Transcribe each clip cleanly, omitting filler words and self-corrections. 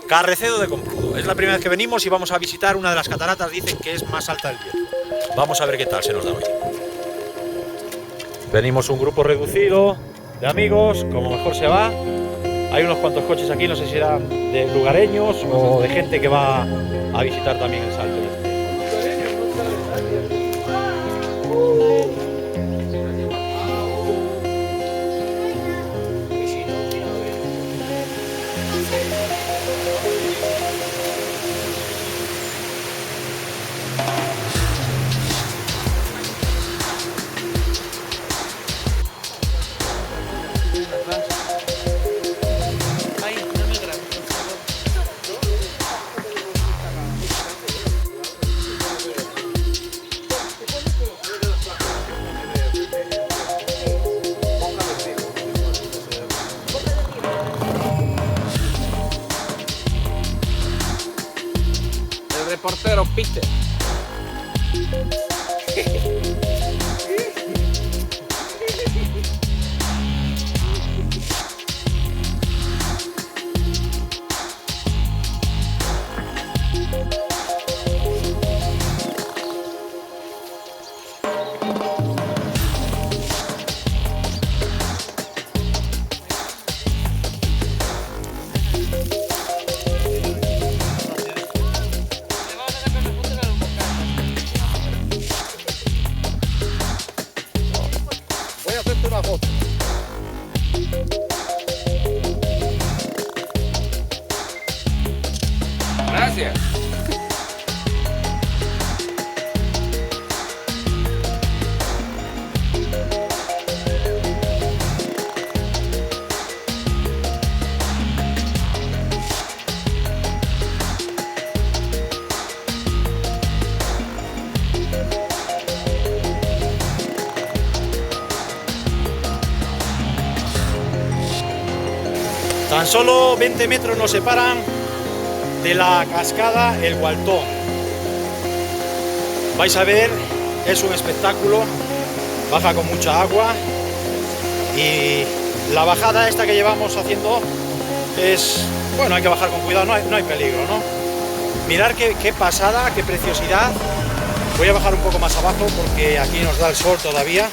Carrecedo de Compludo. Es la primera vez que venimos y vamos a visitar una de las cataratas, dicen que es más alta del Bierzo. Vamos a ver qué tal se nos da hoy. Venimos un grupo reducido de amigos, como mejor se va. Hay unos cuantos coches aquí, no sé si eran de lugareños o de gente que va a visitar también el salto este. El reportero Peter. Voy a hacerte una foto. Gracias. Tan solo 20 metros nos separan de la cascada El Gualtón. Vais a ver, es un espectáculo, baja con mucha agua y la bajada esta que llevamos haciendo es, bueno, hay que bajar con cuidado, no hay peligro, ¿no? Mirad qué pasada, qué preciosidad. Voy a bajar un poco más abajo porque aquí nos da el sol todavía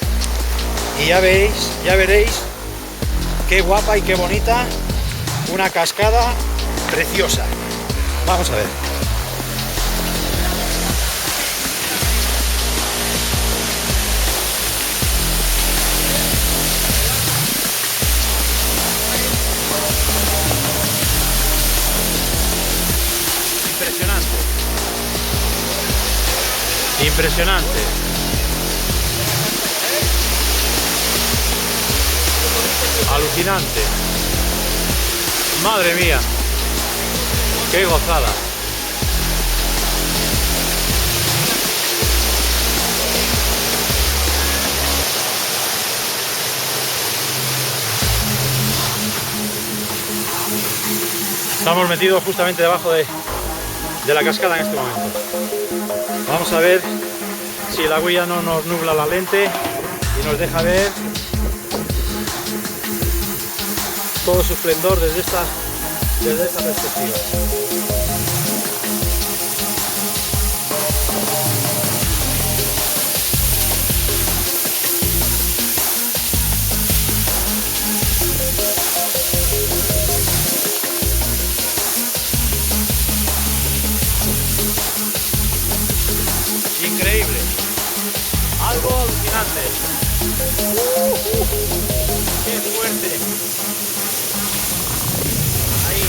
y ya veréis qué guapa y qué bonita. Una cascada preciosa. Vamos a ver. Impresionante. Impresionante. Alucinante. Madre mía, qué gozada. Estamos metidos justamente debajo de la cascada en este momento. Vamos a ver si el agüilla no nos nubla la lente y nos deja ver todo su esplendor desde esta perspectiva. Increíble, algo alucinante. ¡Qué fuerte! Ahí.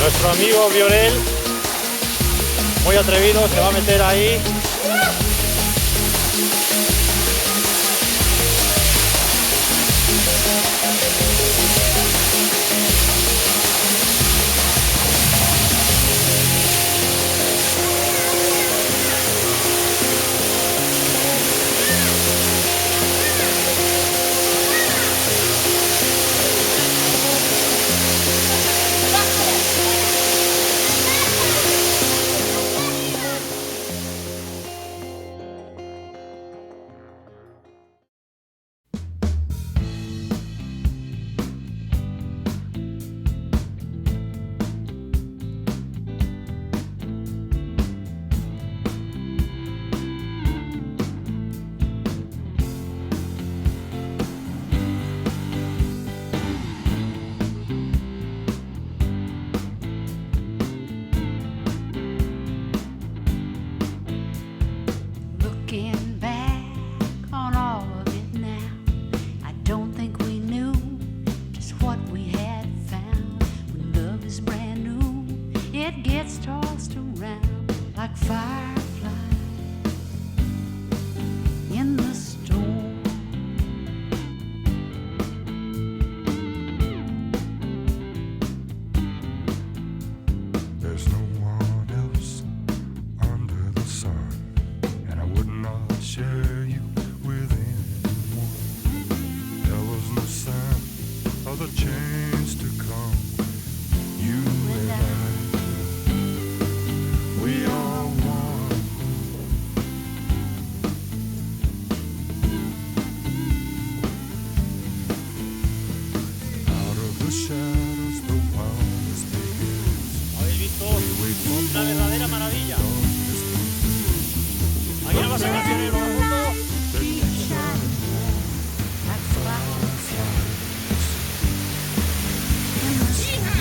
Nuestro amigo Viorel, muy atrevido, se va a meter ahí. Looking back on all of it now, I don't think we knew just what we had found. When love is brand new, it gets tossed around like fireflies in the storm. There's no one else under the sun, and I would not share you with anyone. There was no sign of the change to come. You and I, we are one. Out of the shadows, the wildness begins. Habéis visto una verdadera maravilla. Aquí no vas a canción en una foto. Like fireflies in the storm.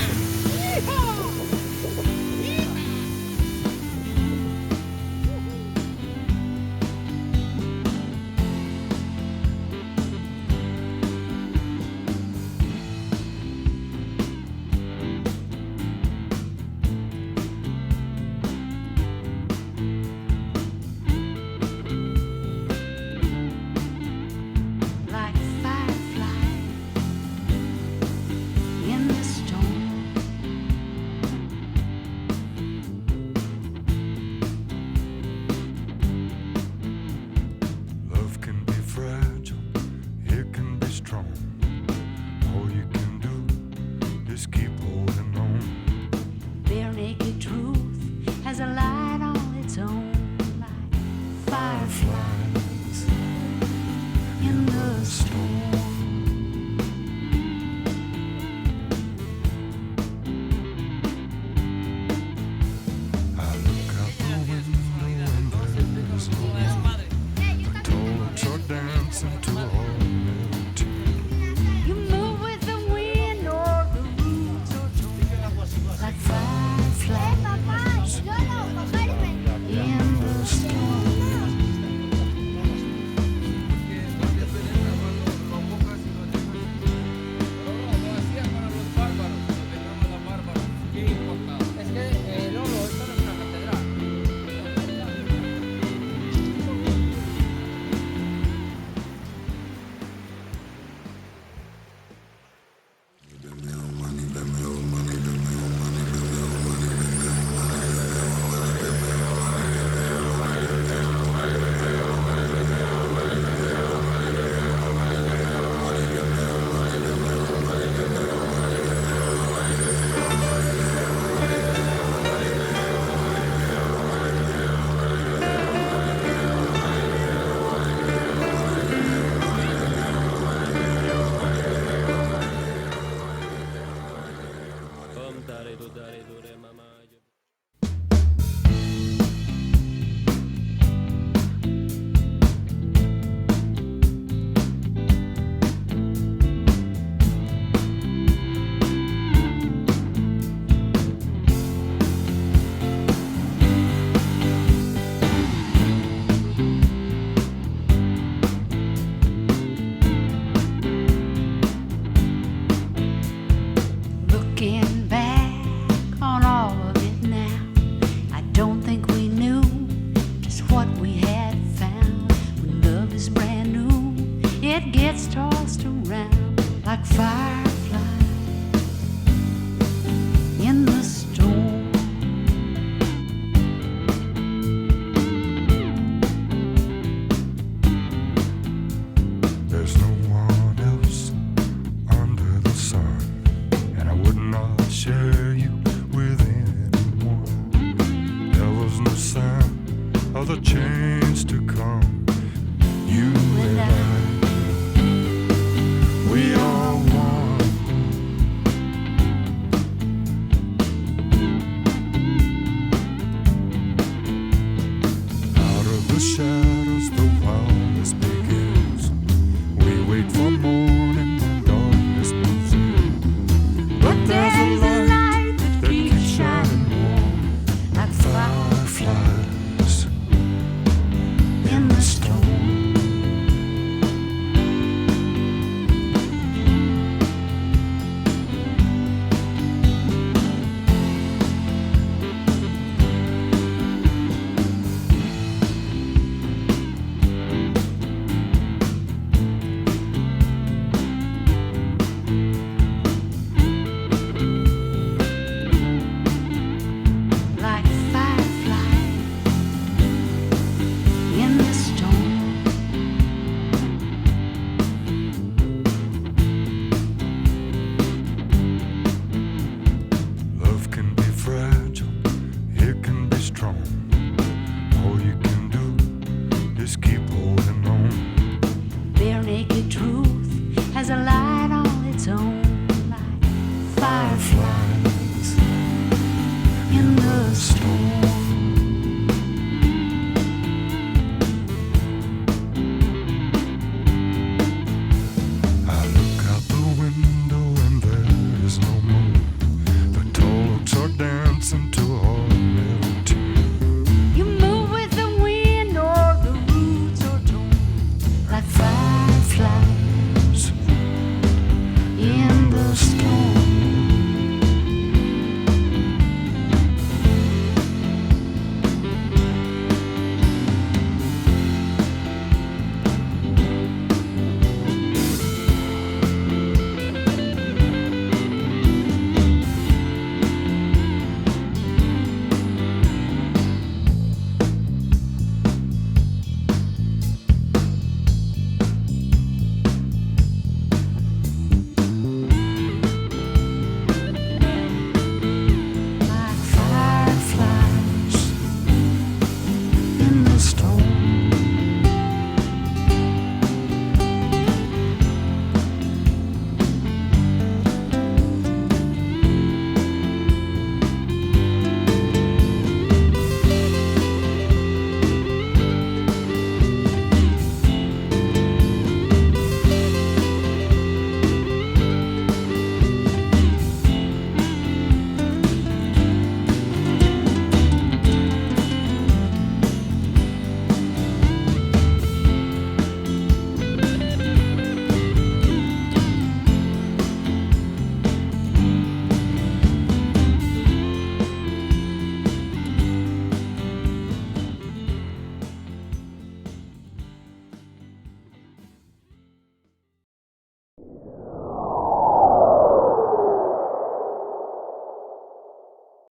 down.